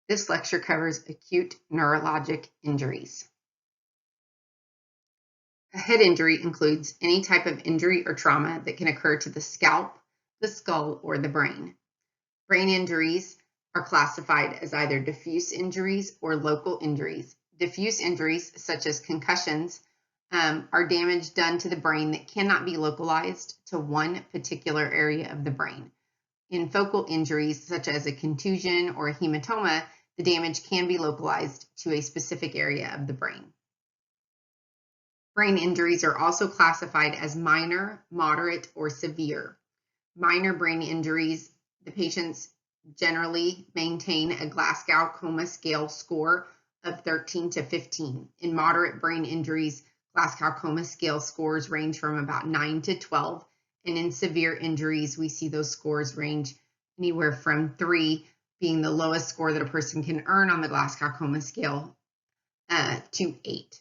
This lecture covers acute neurologic injuries. A head injury includes any type of injury or trauma that can occur to the scalp, the skull, or the brain. Brain injuries are classified as either diffuse injuries or local injuries. Diffuse injuries, such as concussions, are damage done to the brain that cannot be localized to one particular area of the brain. In focal injuries, such as a contusion or a hematoma, the damage can be localized to a specific area of the brain. Brain injuries are also classified as minor, moderate, or severe. Minor brain injuries, the patients generally maintain a Glasgow Coma Scale score of 13 to 15. In moderate brain injuries, Glasgow Coma Scale scores range from about 9 to 12. And in severe injuries, we see those scores range anywhere from 3 being the lowest score that a person can earn on the Glasgow Coma Scale to 8.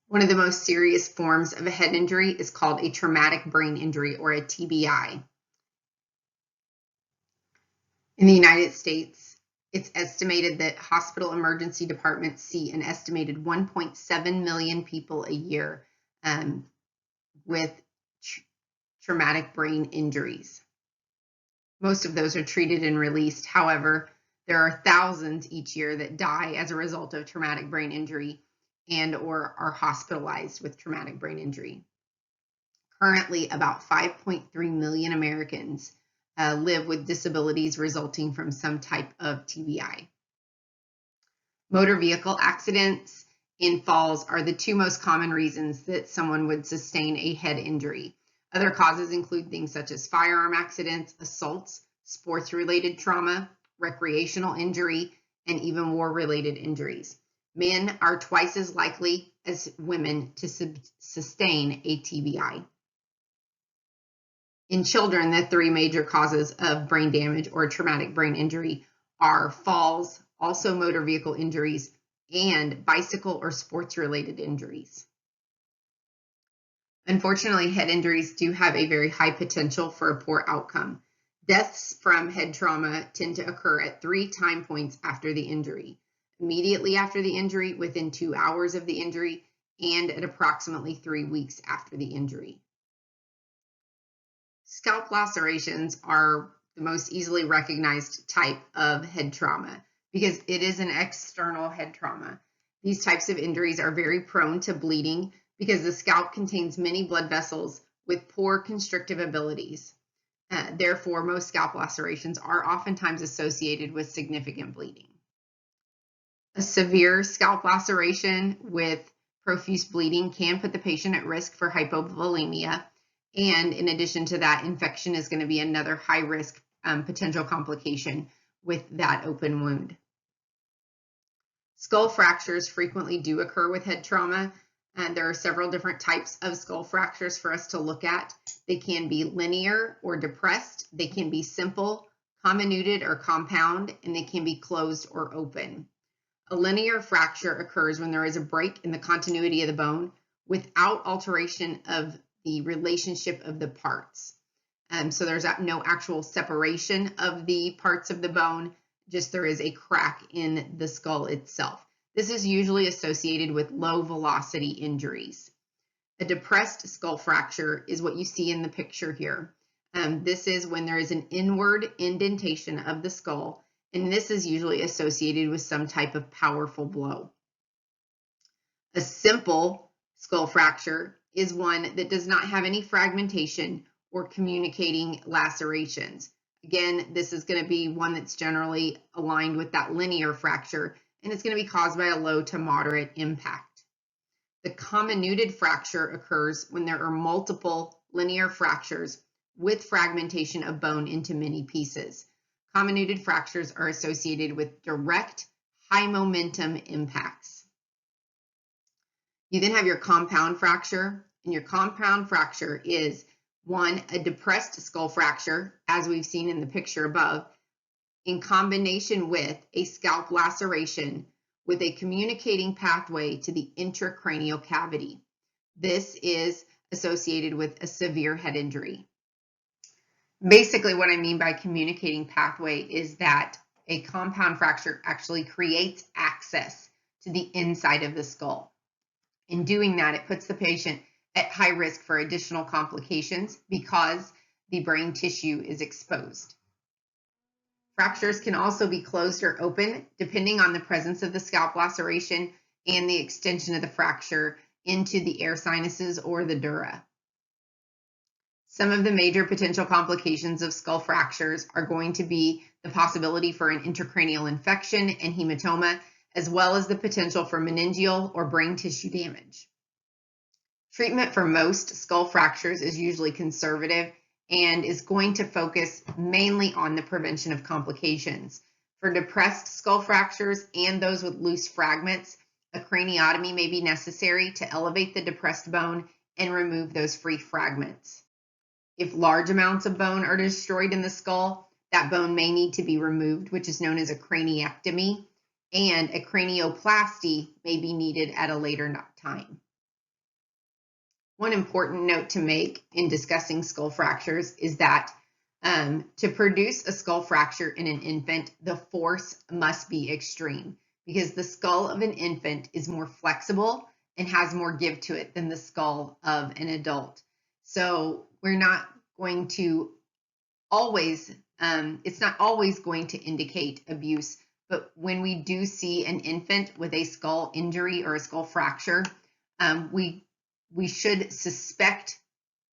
One of the most serious forms of a head injury is called a traumatic brain injury, or a TBI. In the United States, it's estimated that hospital emergency departments see an estimated 1.7 million people a year with traumatic brain injuries. Most of those are treated and released. However, there are thousands each year that die as a result of traumatic brain injury and or are hospitalized with traumatic brain injury. Currently, about 5.3 million Americans live with disabilities resulting from some type of TBI. Motor vehicle accidents and falls are the two most common reasons that someone would sustain a head injury. Other causes include things such as firearm accidents, assaults, sports-related trauma, recreational injury, and even war-related injuries. Men are twice as likely as women to sustain a TBI. In children, the three major causes of brain damage or traumatic brain injury are falls, also motor vehicle injuries, and bicycle or sports-related injuries. Unfortunately, head injuries do have a very high potential for a poor outcome. Deaths from head trauma tend to occur at 3 time points after the injury: immediately after the injury, within 2 hours of the injury, and at approximately 3 weeks after the injury. Scalp lacerations are the most easily recognized type of head trauma because it is an external head trauma. These types of injuries are very prone to bleeding because the scalp contains many blood vessels with poor constrictive abilities. Therefore, most scalp lacerations are oftentimes associated with significant bleeding. A severe scalp laceration with profuse bleeding can put the patient at risk for hypovolemia. And in addition to that, infection is going to be another high-risk potential complication with that open wound. Skull fractures frequently do occur with head trauma, and there are several different types of skull fractures for us to look at. They can be linear or depressed. They can be simple, comminuted, or compound, and they can be closed or open. A linear fracture occurs when there is a break in the continuity of the bone without alteration of the relationship of the parts. So there's no actual separation of the parts of the bone, just there is a crack in the skull itself. This is usually associated with low velocity injuries. A depressed skull fracture is what you see in the picture here. This is when there is an inward indentation of the skull, and this is usually associated with some type of powerful blow. A simple skull fracture is one that does not have any fragmentation or communicating lacerations. Again, this is going to be one that's generally aligned with that linear fracture, and it's going to be caused by a low to moderate impact. The comminuted fracture occurs when there are multiple linear fractures with fragmentation of bone into many pieces. Comminuted fractures are associated with direct, high momentum impacts. You then have your compound fracture, and your compound fracture is one, a depressed skull fracture, as we've seen in the picture above, in combination with a scalp laceration with a communicating pathway to the intracranial cavity. This is associated with a severe head injury. Basically, what I mean by communicating pathway is that a compound fracture actually creates access to the inside of the skull. In doing that, it puts the patient at high risk for additional complications because the brain tissue is exposed. Fractures can also be closed or open depending on the presence of the scalp laceration and the extension of the fracture into the air sinuses or the dura. Some of the major potential complications of skull fractures are going to be the possibility for an intracranial infection and hematoma, as well as the potential for meningeal or brain tissue damage. Treatment for most skull fractures is usually conservative and is going to focus mainly on the prevention of complications. For depressed skull fractures and those with loose fragments, a craniotomy may be necessary to elevate the depressed bone and remove those free fragments. If large amounts of bone are destroyed in the skull, that bone may need to be removed, which is known as a craniectomy, and a cranioplasty may be needed at a later time. One important note to make in discussing skull fractures is that to produce a skull fracture in an infant, the force must be extreme because the skull of an infant is more flexible and has more give to it than the skull of an adult. So we're not going to always, it's not always going to indicate abuse, but when we do see an infant with a skull injury or a skull fracture, we should suspect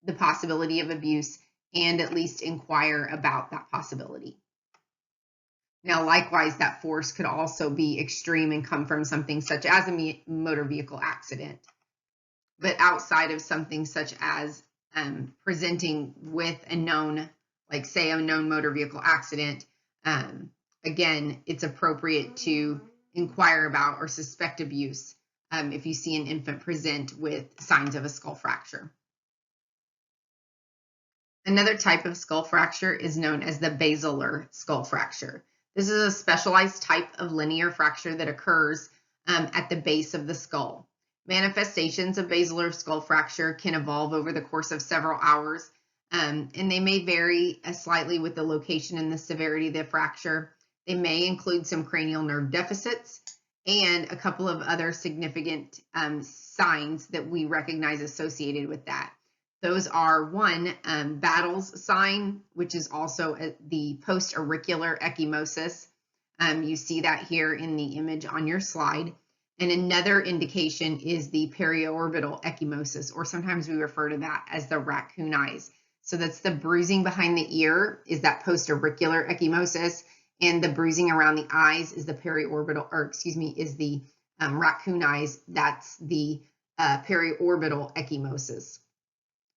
the possibility of abuse and at least inquire about that possibility. Now, likewise, that force could also be extreme and come from something such as a motor vehicle accident. But outside of something such as presenting with a known, like say a known motor vehicle accident, again, it's appropriate to inquire about or suspect abuse if you see an infant present with signs of a skull fracture. Another type of skull fracture is known as the basilar skull fracture. This is a specialized type of linear fracture that occurs at the base of the skull. Manifestations of basilar skull fracture can evolve over the course of several hours, and they may vary slightly with the location and the severity of the fracture. They may include some cranial nerve deficits and a couple of other significant signs that we recognize associated with that. Those are one, Battle's sign, which is also the post-auricular ecchymosis. You see that here in the image on your slide. And another indication is the periorbital ecchymosis, or sometimes we refer to that as the raccoon eyes. So that's the bruising behind the ear is that post-auricular ecchymosis, and the bruising around the eyes is the periorbital, or excuse me, is the raccoon eyes. That's the periorbital ecchymosis.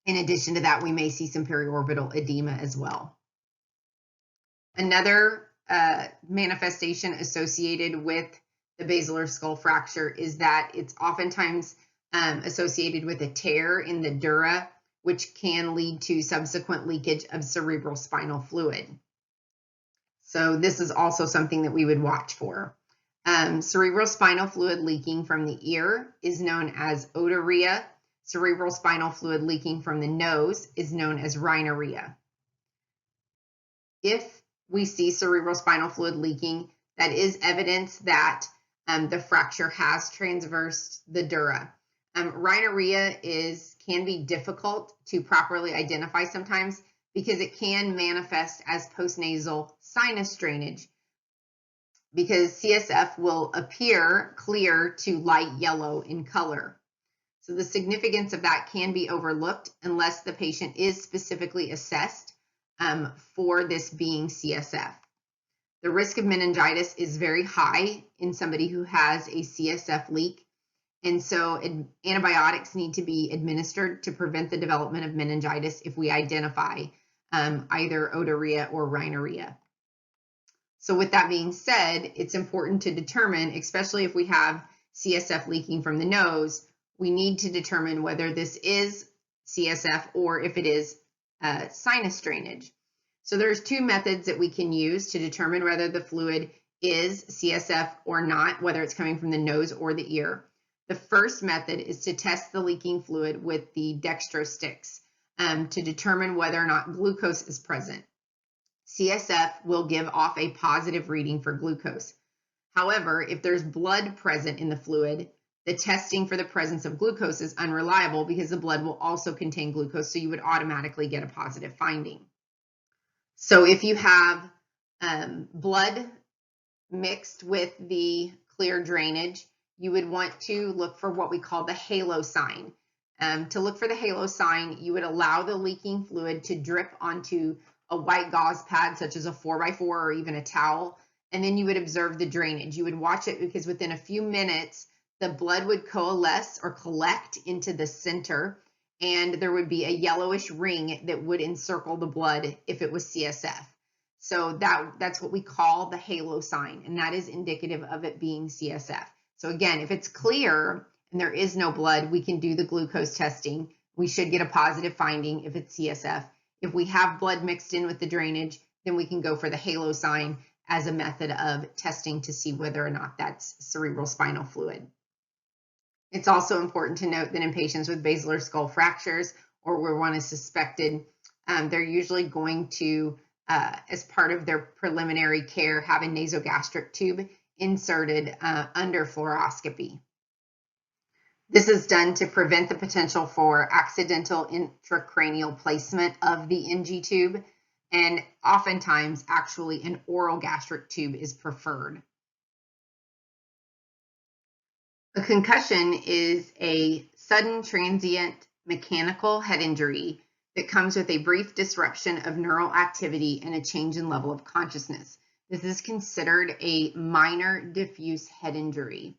In addition to that, we may see some periorbital edema as well. Another manifestation associated with the basilar skull fracture is that it's oftentimes associated with a tear in the dura, which can lead to subsequent leakage of cerebral spinal fluid. So this is also something that we would watch for. Cerebral spinal fluid leaking from the ear is known as otorrhea. Cerebral spinal fluid leaking from the nose is known as rhinorrhea. If we see cerebral spinal fluid leaking, that is evidence that the fracture has transversed the dura. Rhinorrhea can be difficult to properly identify sometimes because it can manifest as postnasal sinus drainage, because CSF will appear clear to light yellow in color. So the significance of that can be overlooked unless the patient is specifically assessed for this being CSF. The risk of meningitis is very high in somebody who has a CSF leak, and so antibiotics need to be administered to prevent the development of meningitis if we identify either otorrhea or rhinorrhea. So with that being said, it's important to determine, especially if we have CSF leaking from the nose, we need to determine whether this is CSF or if it is sinus drainage. So there's two methods that we can use to determine whether the fluid is CSF or not, whether it's coming from the nose or the ear. The first method is to test the leaking fluid with the dextro sticks. to determine whether or not glucose is present. CSF will give off a positive reading for glucose. However, if there's blood present in the fluid, the testing for the presence of glucose is unreliable because the blood will also contain glucose, so you would automatically get a positive finding. So if you have blood mixed with the clear drainage, you would want to look for what we call the halo sign. To look for the halo sign, you would allow the leaking fluid to drip onto a white gauze pad, such as a 4x4 or even a towel, and then you would observe the drainage. You would watch it because within a few minutes, the blood would coalesce or collect into the center, and there would be a yellowish ring that would encircle the blood if it was CSF. So that's what we call the halo sign, and that is indicative of it being CSF. So again, if it's clear and there is no blood, we can do the glucose testing. We should get a positive finding if it's CSF. If we have blood mixed in with the drainage, then we can go for the halo sign as a method of testing to see whether or not that's cerebral spinal fluid. It's also important to note that in patients with basilar skull fractures or where one is suspected, they're usually going to, as part of their preliminary care, have a nasogastric tube inserted under fluoroscopy. This is done to prevent the potential for accidental intracranial placement of the NG tube, and oftentimes actually an oral gastric tube is preferred. A concussion is a sudden transient mechanical head injury that comes with a brief disruption of neural activity and a change in level of consciousness. This is considered a minor diffuse head injury.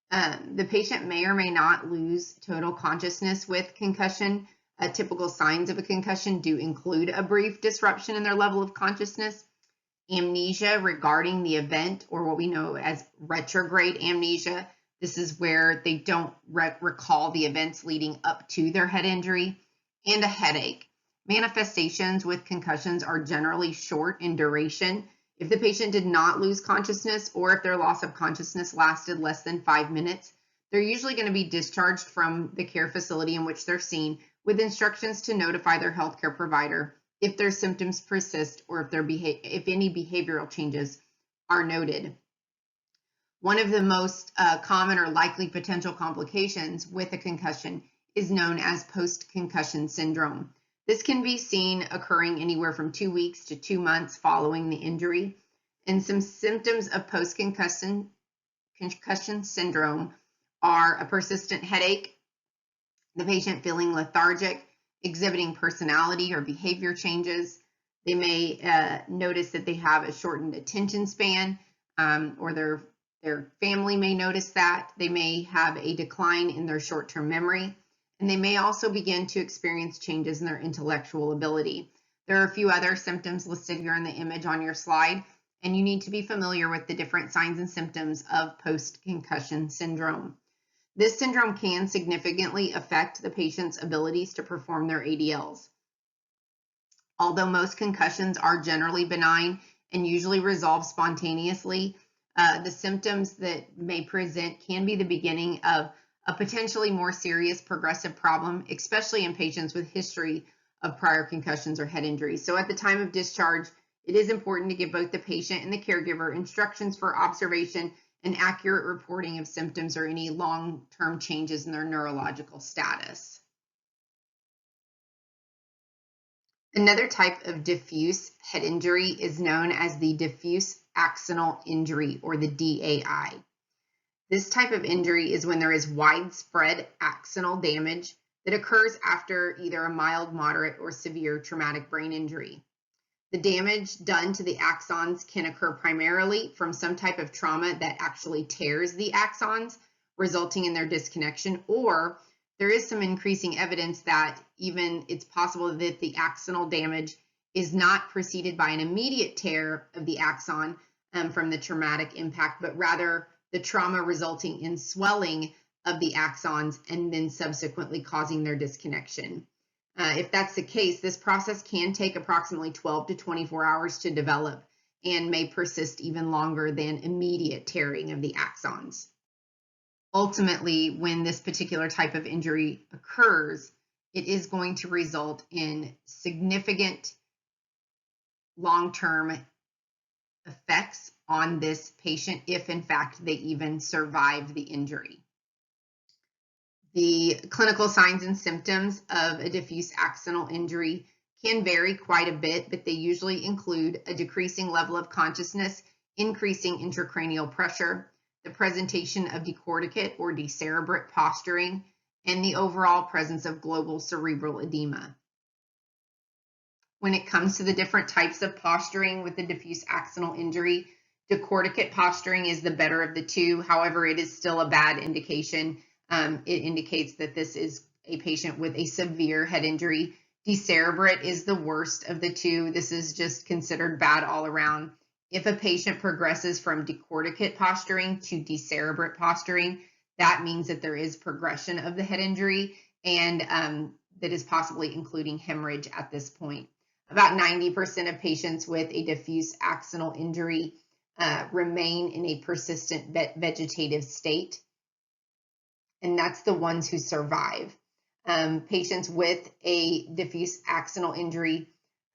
The patient may or may not lose total consciousness with concussion. Typical signs of a concussion do include a brief disruption in their level of consciousness, amnesia regarding the event, or what we know as retrograde amnesia. This is where they don't recall the events leading up to their head injury, and a headache. Manifestations with concussions are generally short in duration. If the patient did not lose consciousness, or if their loss of consciousness lasted less than 5 minutes, they're usually going to be discharged from the care facility in which they're seen with instructions to notify their healthcare provider if their symptoms persist or if any behavioral changes are noted. One of the most common or likely potential complications with a concussion is known as post-concussion syndrome. This can be seen occurring anywhere from 2 weeks to 2 months following the injury. And some symptoms of post-concussion syndrome are a persistent headache, the patient feeling lethargic, exhibiting personality or behavior changes. They may notice that they have a shortened attention span, or their family may notice that. They may have a decline in their short-term memory, and they may also begin to experience changes in their intellectual ability. There are a few other symptoms listed here in the image on your slide, and you need to be familiar with the different signs and symptoms of post-concussion syndrome. This syndrome can significantly affect the patient's abilities to perform their ADLs. Although most concussions are generally benign and usually resolve spontaneously, the symptoms that may present can be the beginning of a potentially more serious progressive problem, especially in patients with history of prior concussions or head injuries. So at the time of discharge, it is important to give both the patient and the caregiver instructions for observation and accurate reporting of symptoms or any long-term changes in their neurological status. Another type of diffuse head injury is known as the diffuse axonal injury, or the DAI. This type of injury is when there is widespread axonal damage that occurs after either a mild, moderate, or severe traumatic brain injury. The damage done to the axons can occur primarily from some type of trauma that actually tears the axons, resulting in their disconnection, or there is some increasing evidence that even it's possible that the axonal damage is not preceded by an immediate tear of the axon from the traumatic impact, but rather the trauma resulting in swelling of the axons and then subsequently causing their disconnection. If that's the case, this process can take approximately 12 to 24 hours to develop and may persist even longer than immediate tearing of the axons. Ultimately, when this particular type of injury occurs, it is going to result in significant long-term effects on this patient if in fact they even survive the injury. The clinical signs and symptoms of a diffuse axonal injury can vary quite a bit, but they usually include a decreasing level of consciousness, increasing intracranial pressure, the presentation of decorticate or decerebrate posturing, and the overall presence of global cerebral edema. When it comes to the different types of posturing with the diffuse axonal injury, decorticate posturing is the better of the two. However, it is still a bad indication. It indicates that this is a patient with a severe head injury. Decerebrate is the worst of the two. This is just considered bad all around. If a patient progresses from decorticate posturing to decerebrate posturing, that means that there is progression of the head injury, and that is possibly including hemorrhage at this point. About 90% of patients with a diffuse axonal injury remain in a persistent vegetative state, and that's the ones who survive. Patients with a diffuse axonal injury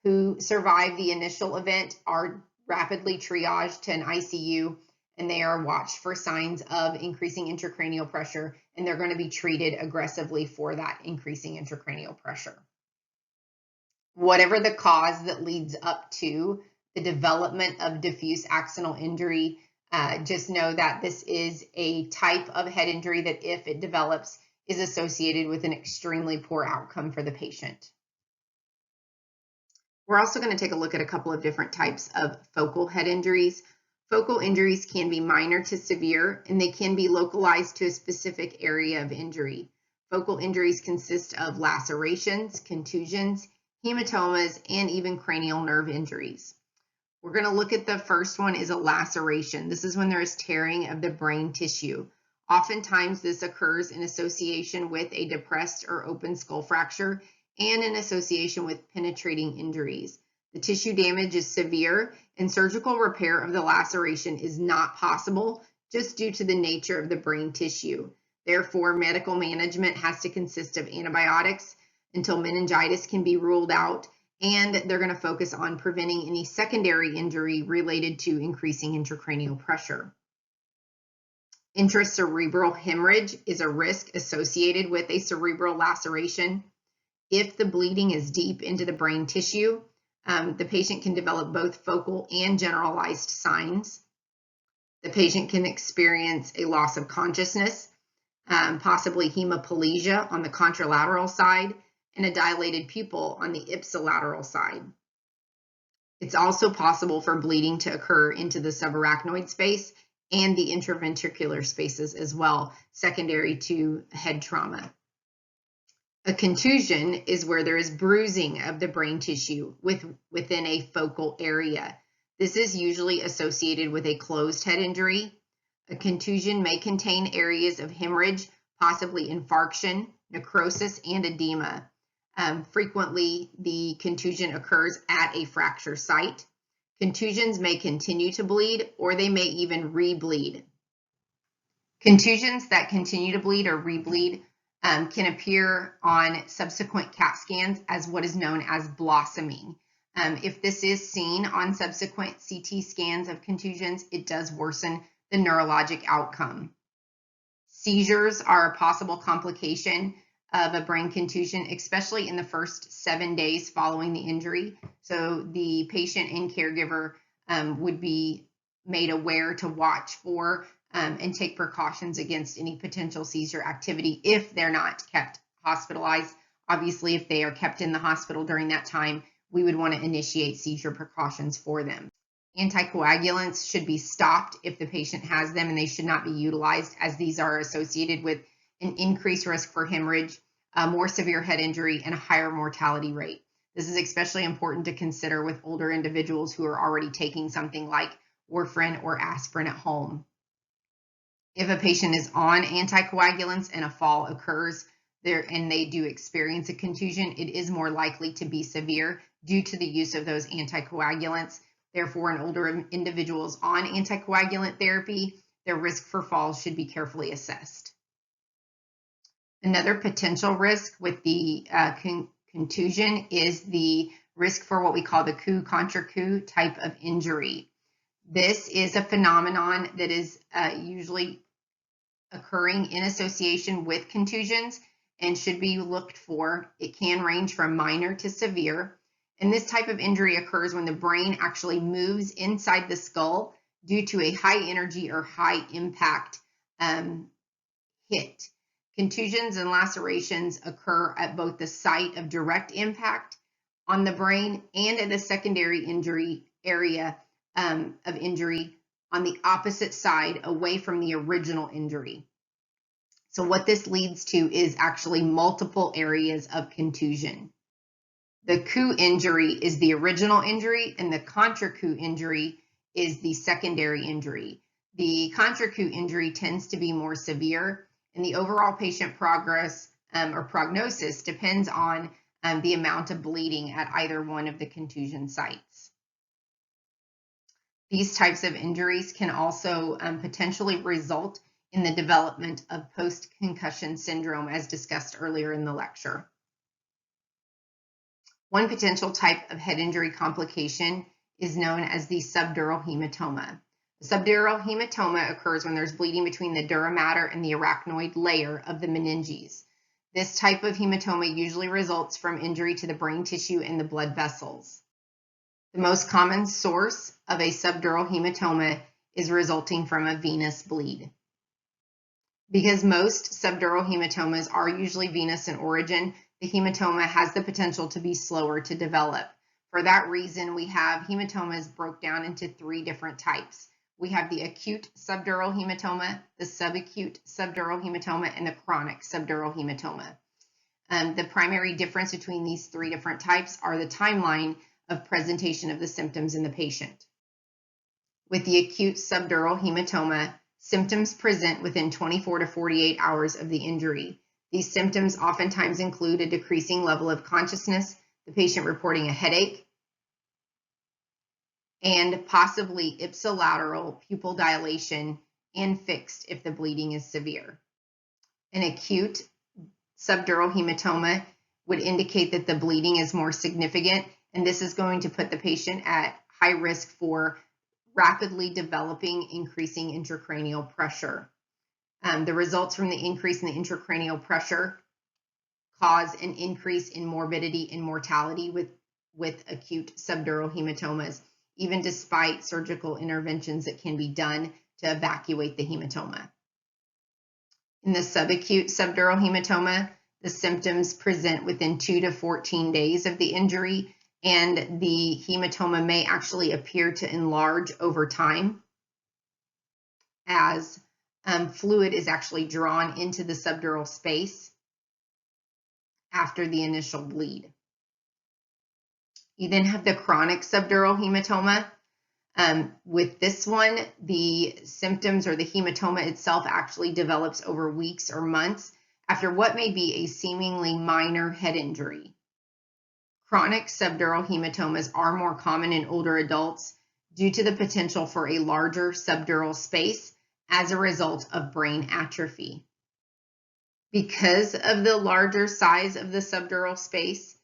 who survive the initial event are rapidly triaged to an ICU, and they are watched for signs of increasing intracranial pressure, and they're going to be treated aggressively for that increasing intracranial pressure. Whatever the cause that leads up to the development of diffuse axonal injury, just know that this is a type of head injury that, if it develops, is associated with an extremely poor outcome for the patient. We're also going to take a look at a couple of different types of focal head injuries. Focal injuries can be minor to severe, and they can be localized to a specific area of injury. Focal injuries consist of lacerations, contusions, hematomas, and even cranial nerve injuries. We're going to look at the first one is a laceration. This is when there is tearing of the brain tissue. Oftentimes this occurs in association with a depressed or open skull fracture and in association with penetrating injuries. The tissue damage is severe, and surgical repair of the laceration is not possible just due to the nature of the brain tissue. Therefore, medical management has to consist of antibiotics until meningitis can be ruled out, and they're going to focus on preventing any secondary injury related to increasing intracranial pressure. Intracerebral hemorrhage is a risk associated with a cerebral laceration. If the bleeding is deep into the brain tissue, the patient can develop both focal and generalized signs. The patient can experience a loss of consciousness, possibly hemiplegia on the contralateral side, and a dilated pupil on the ipsilateral side. It's also possible for bleeding to occur into the subarachnoid space and the intraventricular spaces as well, secondary to head trauma. A contusion is where there is bruising of the brain tissue within a focal area. This is usually associated with a closed head injury. A contusion may contain areas of hemorrhage, possibly infarction, necrosis, and edema. Frequently, the contusion occurs at a fracture site. Contusions may continue to bleed, or they may even rebleed. Contusions that continue to bleed or rebleed can appear on subsequent CAT scans as what is known as blossoming. If this is seen on subsequent CT scans of contusions, it does worsen the neurologic outcome. Seizures are a possible complication of a brain contusion, especially in the first 7 days following the injury. So the patient and caregiver would be made aware to watch for and take precautions against any potential seizure activity if they're not kept hospitalized. Obviously, if they are kept in the hospital during that time, we would want to initiate seizure precautions for them. Anticoagulants should be stopped if the patient has them, and they should not be utilized, as these are associated with an increased risk for hemorrhage, a more severe head injury, and a higher mortality rate. This is especially important to consider with older individuals who are already taking something like warfarin or aspirin at home. If a patient is on anticoagulants and a fall occurs and they do experience a contusion, it is more likely to be severe due to the use of those anticoagulants. Therefore, in older individuals on anticoagulant therapy, their risk for falls should be carefully assessed. Another potential risk with the contusion is the risk for what we call the coup contra coup type of injury. This is a phenomenon that is usually occurring in association with contusions and should be looked for. It can range from minor to severe. And this type of injury occurs when the brain actually moves inside the skull due to a high energy or high impact hit. Contusions and lacerations occur at both the site of direct impact on the brain and at a secondary injury area of injury on the opposite side away from the original injury. So what this leads to is actually multiple areas of contusion. The coup injury is the original injury, and the contra coup injury is the secondary injury. The contra coup injury tends to be more severe, and the overall patient progress or prognosis depends on the amount of bleeding at either one of the contusion sites. These types of injuries can also potentially result in the development of post-concussion syndrome, as discussed earlier in the lecture. One potential type of head injury complication is known as the subdural hematoma. The subdural hematoma occurs when there's bleeding between the dura mater and the arachnoid layer of the meninges. This type of hematoma usually results from injury to the brain tissue and the blood vessels. The most common source of a subdural hematoma is resulting from a venous bleed. Because most subdural hematomas are usually venous in origin, the hematoma has the potential to be slower to develop. For that reason, we have hematomas broke down into 3 different types. We have the acute subdural hematoma, the subacute subdural hematoma, and the chronic subdural hematoma. The primary difference between these 3 different types are the timeline of presentation of the symptoms in the patient. With the acute subdural hematoma, symptoms present within 24 to 48 hours of the injury. These symptoms oftentimes include a decreasing level of consciousness, the patient reporting a headache, and possibly ipsilateral pupil dilation and fixed if the bleeding is severe. An acute subdural hematoma would indicate that the bleeding is more significant, and this is going to put the patient at high risk for rapidly developing increasing intracranial pressure. The results from the increase in the intracranial pressure cause an increase in morbidity and mortality with acute subdural hematomas, even despite surgical interventions that can be done to evacuate the hematoma. In the subacute subdural hematoma, the symptoms present within 2 to 14 days of the injury, and the hematoma may actually appear to enlarge over time as fluid is actually drawn into the subdural space after the initial bleed. You then have the chronic subdural hematoma. With this one, the symptoms or the hematoma itself actually develops over weeks or months after what may be a seemingly minor head injury. Chronic subdural hematomas are more common in older adults due to the potential for a larger subdural space as a result of brain atrophy. Because of the larger size of the subdural space,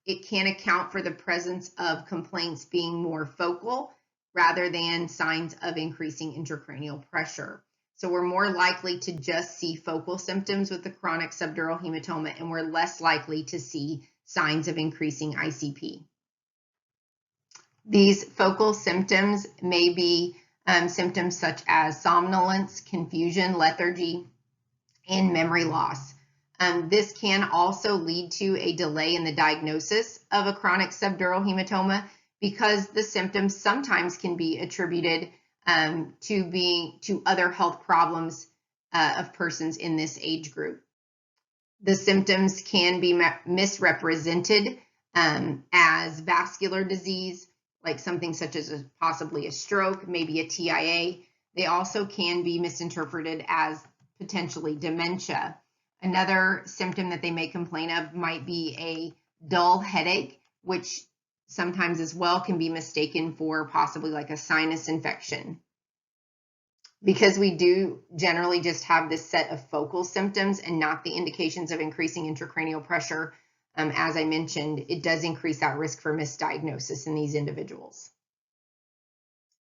it can account for the presence of complaints being more focal rather than signs of increasing intracranial pressure. So we're more likely to just see focal symptoms with the chronic subdural hematoma, and we're less likely to see signs of increasing ICP. These focal symptoms may be symptoms such as somnolence, confusion, lethargy, and memory loss. This can also lead to a delay in the diagnosis of a chronic subdural hematoma because the symptoms sometimes can be attributed to other health problems of persons in this age group. The symptoms can be misrepresented as vascular disease, like something such as possibly a stroke, maybe a TIA. They also can be misinterpreted as potentially dementia. Another symptom that they may complain of might be a dull headache, which sometimes as well can be mistaken for possibly like a sinus infection. Because we do generally just have this set of focal symptoms and not the indications of increasing intracranial pressure, as I mentioned, it does increase that risk for misdiagnosis in these individuals.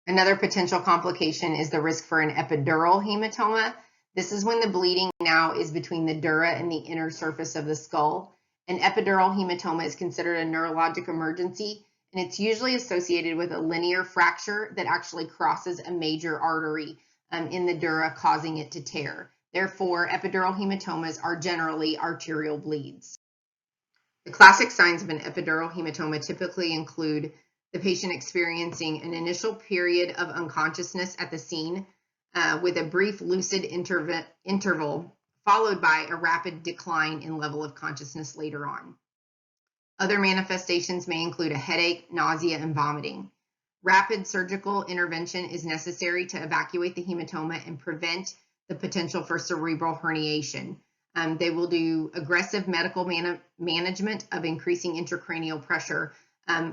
Another potential complication is the risk for an epidural hematoma. This is when the bleeding now is between the dura and the inner surface of the skull. An epidural hematoma is considered a neurologic emergency, and it's usually associated with a linear fracture that actually crosses a major artery in the dura, causing it to tear. Therefore, epidural hematomas are generally arterial bleeds. The classic signs of an epidural hematoma typically include the patient experiencing an initial period of unconsciousness at the scene with a brief lucid interval followed by a rapid decline in level of consciousness later on. Other manifestations may include a headache, nausea, and vomiting. Rapid surgical intervention is necessary to evacuate the hematoma and prevent the potential for cerebral herniation. They will do aggressive medical management of increasing intracranial pressure.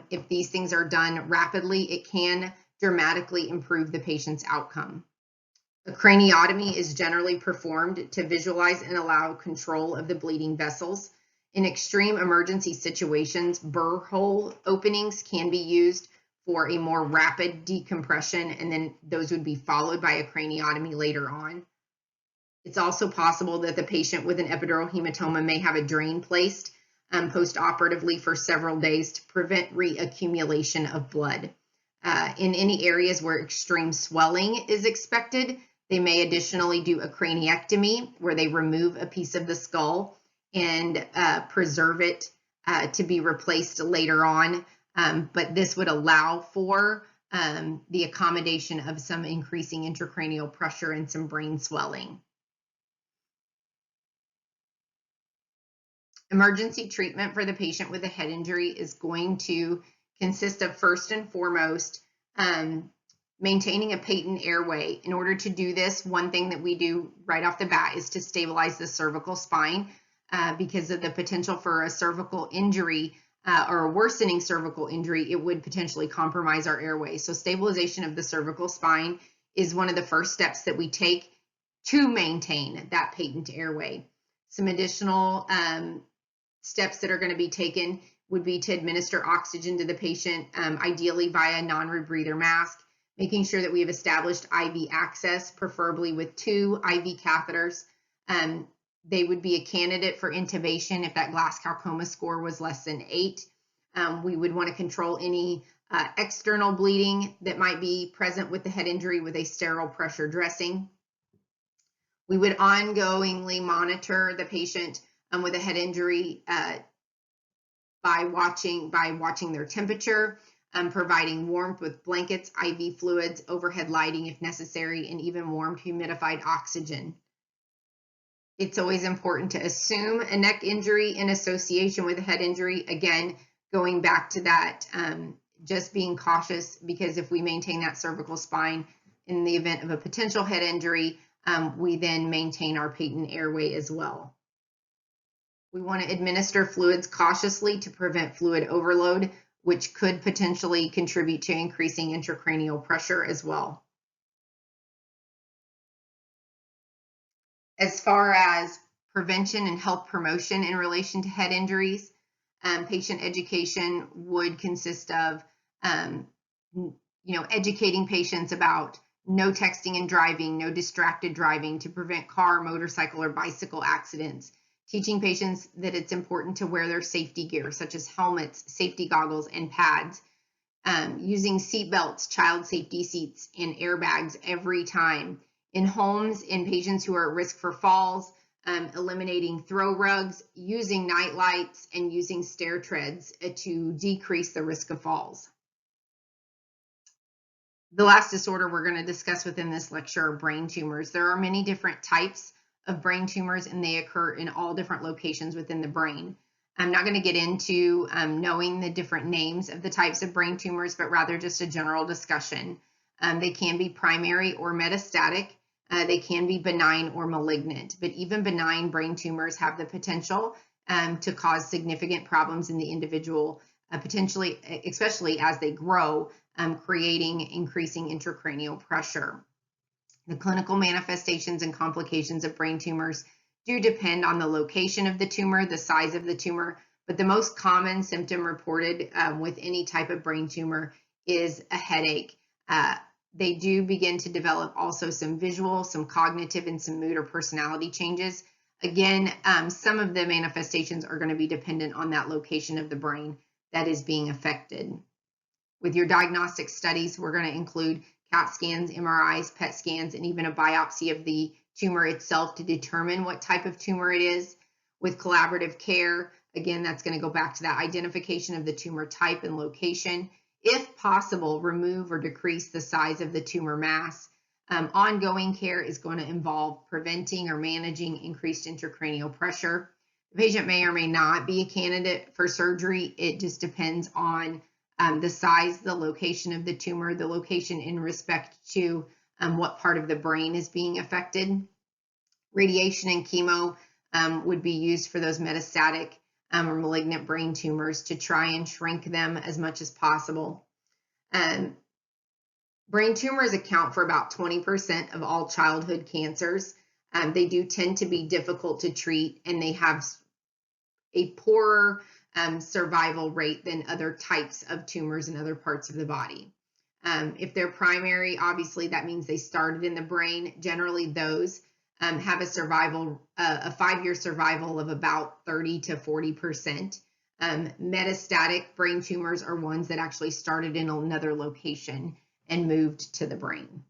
If these things are done rapidly, it can dramatically improve the patient's outcome. A craniotomy is generally performed to visualize and allow control of the bleeding vessels. In extreme emergency situations, burr hole openings can be used for a more rapid decompression, and then those would be followed by a craniotomy later on. It's also possible that the patient with an epidural hematoma may have a drain placed post-operatively for several days to prevent reaccumulation of blood. In any areas where extreme swelling is expected, they may additionally do a craniectomy where they remove a piece of the skull and preserve it to be replaced later on. But this would allow for the accommodation of some increasing intracranial pressure and some brain swelling. Emergency treatment for the patient with a head injury is going to consist of, first and foremost, maintaining a patent airway. In order to do this, one thing that we do right off the bat is to stabilize the cervical spine because of the potential for a cervical injury or a worsening cervical injury. It would potentially compromise our airway. So stabilization of the cervical spine is one of the first steps that we take to maintain that patent airway. Some additional steps that are going to be taken would be to administer oxygen to the patient, ideally via a non-rebreather mask, making sure that we have established IV access, preferably with 2 IV catheters. They would be a candidate for intubation if that Glasgow coma score was less than 8. We would want to control any external bleeding that might be present with the head injury with a sterile pressure dressing. We would ongoingly monitor the patient with a head injury by watching their temperature, providing warmth with blankets, IV fluids, overhead lighting if necessary, and even warm humidified oxygen. It's always important to assume a neck injury in association with a head injury. Again, going back to that, just being cautious, because if we maintain that cervical spine in the event of a potential head injury, we then maintain our patent airway as well. We want to administer fluids cautiously to prevent fluid overload, which could potentially contribute to increasing intracranial pressure as well. As far as prevention and health promotion in relation to head injuries, patient education would consist of educating patients about no texting and driving, no distracted driving to prevent car, motorcycle, or bicycle accidents, teaching patients that it's important to wear their safety gear, such as helmets, safety goggles, and pads, using seat belts, child safety seats, and airbags every time. In homes, in patients who are at risk for falls, eliminating throw rugs, using night lights, and using stair treads to decrease the risk of falls. The last disorder we're going to discuss within this lecture are brain tumors. There are many different types of brain tumors, and they occur in all different locations within the brain. I'm not going to get into knowing the different names of the types of brain tumors, but rather just a general discussion. They can be primary or metastatic. They can be benign or malignant, but even benign brain tumors have the potential to cause significant problems in the individual, potentially, especially as they grow, creating increasing intracranial pressure. The clinical manifestations and complications of brain tumors do depend on the location of the tumor, the size of the tumor, but the most common symptom reported with any type of brain tumor is a headache. They do begin to develop also some visual, some cognitive, and some mood or personality changes. Again, some of the manifestations are going to be dependent on that location of the brain that is being affected. With your diagnostic studies, we're going to include CAT scans, MRIs, PET scans, and even a biopsy of the tumor itself to determine what type of tumor it is. With collaborative care, again, that's going to go back to that identification of the tumor type and location. If possible, remove or decrease the size of the tumor mass. Ongoing care is going to involve preventing or managing increased intracranial pressure. The patient may or may not be a candidate for surgery. It just depends on the size, the location of the tumor, the location in respect to what part of the brain is being affected. Radiation and chemo would be used for those metastatic or malignant brain tumors to try and shrink them as much as possible. Brain tumors account for about 20% of all childhood cancers. They do tend to be difficult to treat, and they have a poorer survival rate than other types of tumors in other parts of the body. If they're primary, obviously that means they started in the brain. Generally, those have a 5-year survival of about 30 to 40%. Metastatic brain tumors are ones that actually started in another location and moved to the brain.